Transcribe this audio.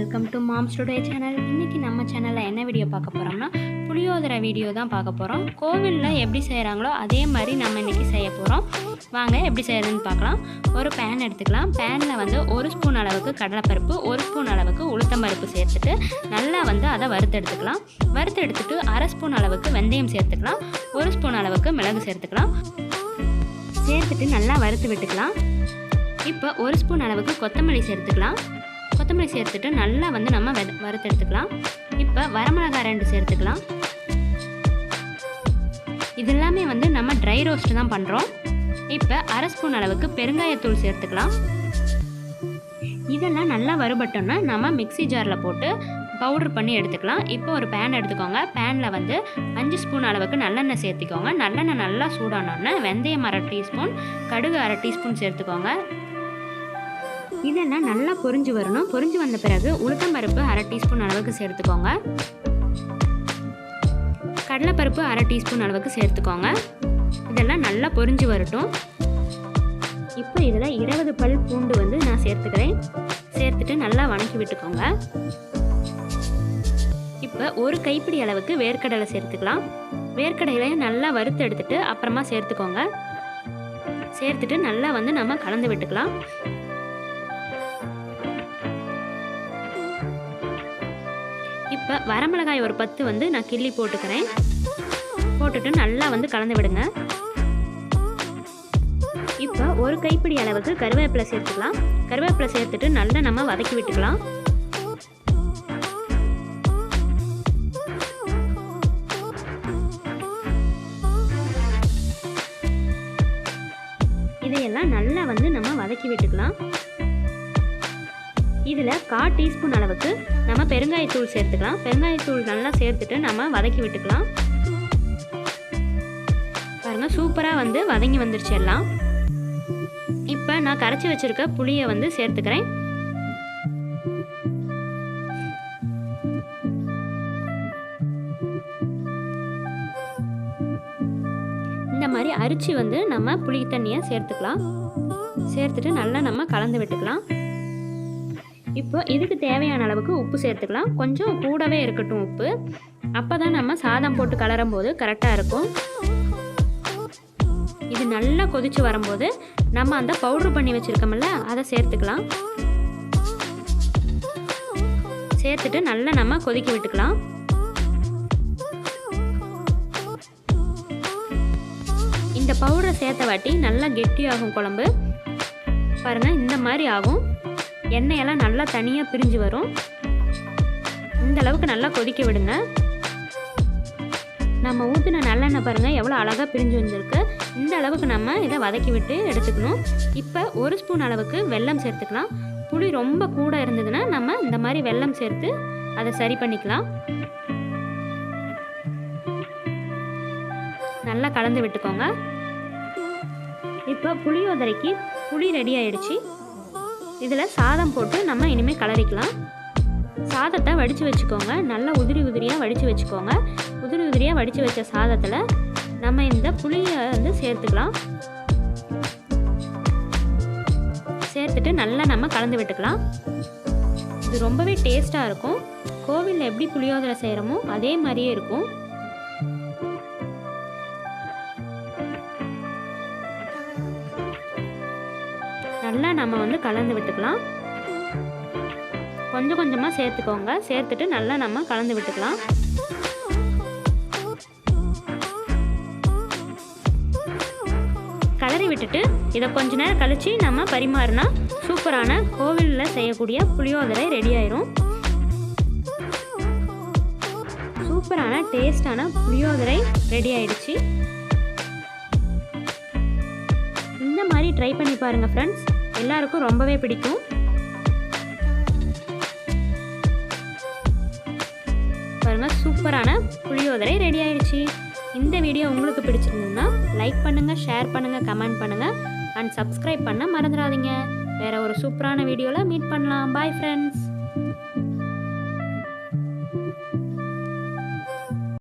Welcome to moms today channel. இன்றைக்கி நம்ம சேனலில் என்ன வீடியோ பார்க்க போகிறோம்னா புளியோதரை வீடியோ தான் பார்க்க போகிறோம். கோவிலில் எப்படி செய்கிறாங்களோ அதே மாதிரி நம்ம இன்றைக்கி செய்ய போகிறோம். வாங்க எப்படி செய்கிறதுன்னு பார்க்கலாம். ஒரு பேன் எடுத்துக்கலாம். பேனில் வந்து 1 ஸ்பூன் அளவுக்கு கடலைப்பருப்பு, 1 ஸ்பூன் அளவுக்கு உளுத்தம்பருப்பு சேர்த்துட்டு நல்லா வந்து அதை வறுத்து எடுத்துக்கலாம். வறுத்து எடுத்துட்டு 1/2 ஸ்பூன் அளவுக்கு வெந்தயம் சேர்த்துக்கலாம். 1 ஸ்பூன் அளவுக்கு மிளகு சேர்த்துக்கலாம். சேர்த்துட்டு நல்லா வறுத்து விட்டுக்கலாம். இப்போ 1 ஸ்பூன் அளவுக்கு கொத்தமல்லி சேர்த்துக்கலாம். கொத்தமல்லி சேர்த்துட்டு நல்லா வந்து நம்ம வறுத்து எடுத்துக்கலாம். இப்போ வரமிளகாய் 2 சேர்த்துக்கலாம். இது எல்லாமே வந்து நம்ம ட்ரை ரோஸ்ட் தான் பண்ணுறோம். இப்போ 1/2 ஸ்பூன் அளவுக்கு பெருங்காயத்தூள் சேர்த்துக்கலாம். இதெல்லாம் நல்லா வறுபட்டோன்னா நம்ம மிக்ஸி ஜாரில் போட்டு பவுடர் பண்ணி எடுத்துக்கலாம். இப்போ ஒரு பேன் எடுத்துக்கோங்க. பேனில் வந்து 5 ஸ்பூன் அளவுக்கு நல்லெண்ணெய் சேர்த்துக்கோங்க. நல்லெண்ணெய் நல்லா சூடானோன்னா வெந்தயம் 1/2 டீஸ்பூன், கடுகு 1/2 டீஸ்பூன் சேர்த்துக்கோங்க. இதெல்லாம் நல்லா பொரிஞ்சு வரணும். பொரிஞ்சு வந்த பிறகு உளுத்தம்பருப்பு 1/2 டீஸ்பூன் அளவுக்கு சேர்த்துக்கோங்க. கடலைப்பருப்பு 1/2 டீஸ்பூன் அளவுக்கு சேர்த்துக்கோங்க. இதெல்லாம் நல்லா பொரிஞ்சு வரட்டும். இப்போ இதில் 20 பல் பூண்டு வந்து நான் சேர்த்துக்கிறேன். சேர்த்துட்டு நல்லா வணக்கி விட்டுக்கோங்க. இப்போ ஒரு கைப்பிடி அளவுக்கு வேர்க்கடலை சேர்த்துக்கலாம். வேர்க்கடலையை நல்லா வறுத்து எடுத்துட்டு அப்புறமா சேர்த்துக்கோங்க. சேர்த்துட்டு நல்லா வந்து நம்ம கலந்து விட்டுக்கலாம். இப்போ வரமிளகாய் ஒரு 10 வந்து நான் கிள்ளி போட்டுக்கிறேன். போட்டுட்டு நல்லா வந்து கலந்து விடுங்க. இப்போ ஒரு கைப்பிடி அளவுக்கு கருவேப்பிலை சேர்த்துக்கலாம். கருவேப்பிலை சேர்த்துட்டு நல்லா நம்ம வதக்கி விட்டுக்கலாம். இதையெல்லாம் நல்லா வந்து நம்ம வதக்கி விட்டுக்கலாம். இதில் 1/4 டீஸ்பூன் அளவுக்கு நம்ம பெருங்காயத்தூள் சேர்த்துக்கலாம். பெருங்காயத்தூள் நல்லா சேர்த்துட்டு நம்ம வதக்கி விட்டுக்கலாம். பாருங்கள், சூப்பராக வந்து வதங்கி வந்துருச்சு எல்லாம். இப்போ நான் கரைச்சி வச்சுருக்க புளியை வந்து சேர்த்துக்கிறேன். இந்த மாதிரி அரிச்சு வந்து நம்ம புளி தண்ணியை சேர்த்துக்கலாம். சேர்த்துட்டு நல்லா நம்ம கலந்து விட்டுக்கலாம். இப்போ இதுக்கு தேவையான அளவுக்கு உப்பு சேர்த்துக்கலாம். கொஞ்சம் கூடவே இருக்கட்டும் உப்பு. அப்போ தான் நம்ம சாதம் போட்டு கலரும் போது கரெக்டாக இருக்கும். இது நல்லா கொதித்து வரும்போது நம்ம அந்த பவுட்ரு பண்ணி வச்சுருக்கோம்ல அதை சேர்த்துக்கலாம். சேர்த்துட்டு நல்லா நம்ம கொதிக்க விட்டுக்கலாம். இந்த பவுடரை சேர்த்த வாட்டி நல்லா கெட்டியாகும் குழம்பு. பாருங்கள், இந்த மாதிரி ஆகும். எண்ணெயெல்லாம் நல்லா தனியாக பிரிஞ்சு வரும். இந்த அளவுக்கு நல்லா கொதிக்க விடுங்க. நம்ம ஊற்றின நல்லெண்ணெய் பாருங்கள் எவ்வளோ அழகாக பிரிஞ்சு வந்திருக்கு. இந்த அளவுக்கு நம்ம இதை வதக்கி விட்டு எடுத்துக்கணும். இப்போ 1 ஸ்பூன் அளவுக்கு வெல்லம் சேர்த்துக்கலாம். புளி ரொம்ப கூட இருந்ததுன்னா நம்ம இந்த மாதிரி வெல்லம் சேர்த்து அதை சரி பண்ணிக்கலாம். நல்லா கலந்து விட்டுக்கோங்க. இப்போ புளியோதரைக்கு புளி ரெடி ஆயிடுச்சு. இதில் சாதம் போட்டு நம்ம இனிமேல் கலரிக்கலாம். சாதத்தை வடித்து வச்சுக்கோங்க. நல்லா உதிரி உதிரியாக வடித்து வச்சுக்கோங்க. உதிரி உதிரியாக வடித்து வச்ச சாதத்தில் நம்ம இந்த புளியை வந்து சேர்த்துக்கலாம். சேர்த்துட்டு நல்லா நம்ம கலந்து விட்டுக்கலாம். இது ரொம்பவே டேஸ்ட்டாக இருக்கும். கோவிலில் எப்படி புளியோதரை செய்கிறோமோ அதே மாதிரியே இருக்கும். நல்லா நம்ம வந்து கலந்து விட்டுக்கலாம். கொஞ்சம் கொஞ்சமாக சேர்த்துக்கோங்க. சேர்த்துட்டு நல்லா நம்ம கலந்து விட்டுக்கலாம். கலரி விட்டுட்டு இதை கொஞ்ச நேரம் கழித்து நம்ம பரிமாறினா சூப்பரான கோவிலில் செய்யக்கூடிய புளியோதரை ரெடி ஆயிரும். சூப்பரான டேஸ்டான புளியோதரை ரெடி ஆயிடுச்சு. இந்த மாதிரி ட்ரை பண்ணி பாருங்கள் ஃப்ரெண்ட்ஸ். எல்லாருக்கும் ரொம்பவே பிடிக்கும். பாருங்கள், சூப்பரான புளியோதரை ரெடி ஆயிடுச்சு. இந்த வீடியோ உங்களுக்கு பிடிச்சிருந்ததுன்னா லைக் பண்ணுங்கள், ஷேர் பண்ணுங்கள், கமெண்ட் பண்ணுங்கள் அண்ட் சப்ஸ்கிரைப் பண்ண மறந்துடாதீங்க. வேறு ஒரு சூப்பரான வீடியோவில் மீட் பண்ணலாம். Bye friends.